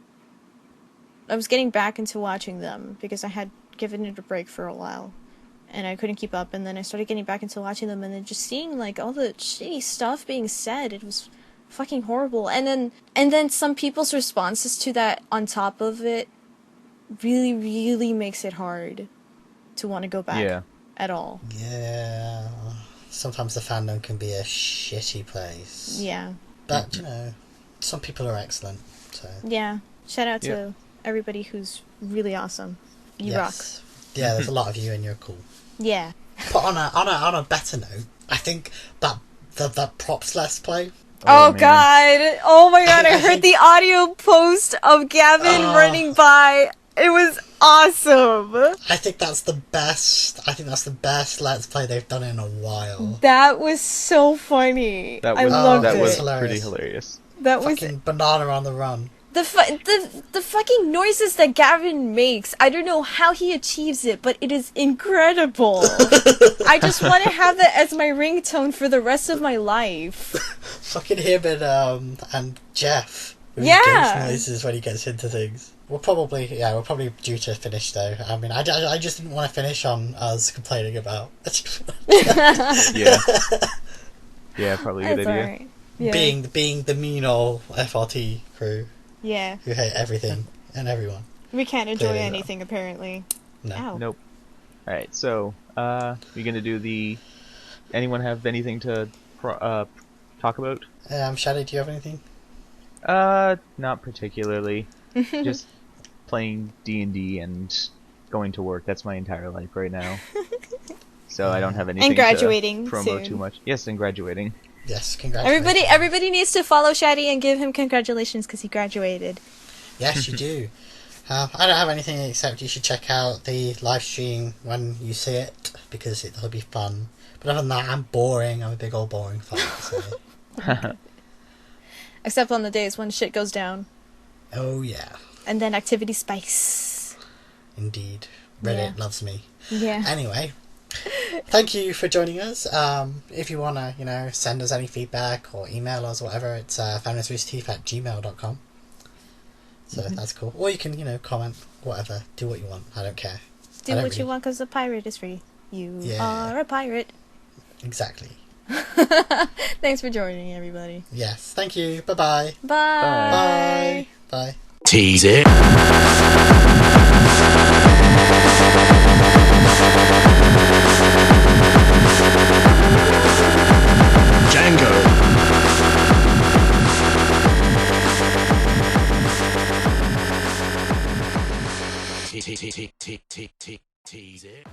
I was getting back into watching them because I had given it a break for a while, and I couldn't keep up, and then I started getting back into watching them, and then just seeing like all the shitty stuff being said, it was fucking horrible, and then some people's responses to that on top of it really, really makes it hard to want to go back at all. Yeah. Sometimes the fandom can be a shitty place. Yeah. But, some people are excellent, so... Yeah. Shout out to everybody who's really awesome. You rock. Yeah, there's a lot of you and you're cool. Yeah. But on a better note, I think that props Let's Play... Oh, man. God. Oh my God. I I heard think- the audio post of Gavin running by. It was awesome. I think that's the best Let's Play they've done in a while. That was so funny. That I was loved that it. was Hilarious. pretty hilarious. That was Fucking banana on the run. the fucking noises that Gavin makes. I don't know how he achieves it, but it is incredible. I just want to have that as my ringtone for the rest of my life. Fucking him and Jeff. With Yeah. ghost noises when he gets into things. We're probably due to finish though. I mean, I just didn't want to finish on us complaining about. Yeah. Yeah, probably a good That's idea. alright. Yeah. Being the mean old FRT crew Yeah. who hate everything and everyone. We can't enjoy Clearly not. anything, apparently. No. Ow. Nope. Alright, so, we're gonna do the... Anyone have anything to talk about? Shadi, do you have anything? Not particularly. Just playing D&D and going to work. That's my entire life right now. So I don't have anything And graduating to promote soon. too much. Yes, and graduating. Yes, congratulations. Everybody needs to follow Shadi and give him congratulations because he graduated. Yes, you do. I don't have anything except you should check out the live stream when you see it because it'll be fun. But other than that, I'm boring. I'm a big old boring fuck. So. Except on the days when shit goes down. Oh yeah, And then activity spikes. indeed. Reddit Yeah. loves me. Yeah. Anyway, thank you for joining us. If you want to, send us any feedback or email us or whatever, it's feministroosterteeth@gmail.com. So that's cool. Or you can, comment, whatever. Do what you want. I don't care. Do I don't what you really- want because a pirate is free. You Yeah. are a pirate. Exactly. Thanks for joining, everybody. Yes. Thank you. Bye-bye. Bye. Bye. Bye. Tease it. Django. Tease it.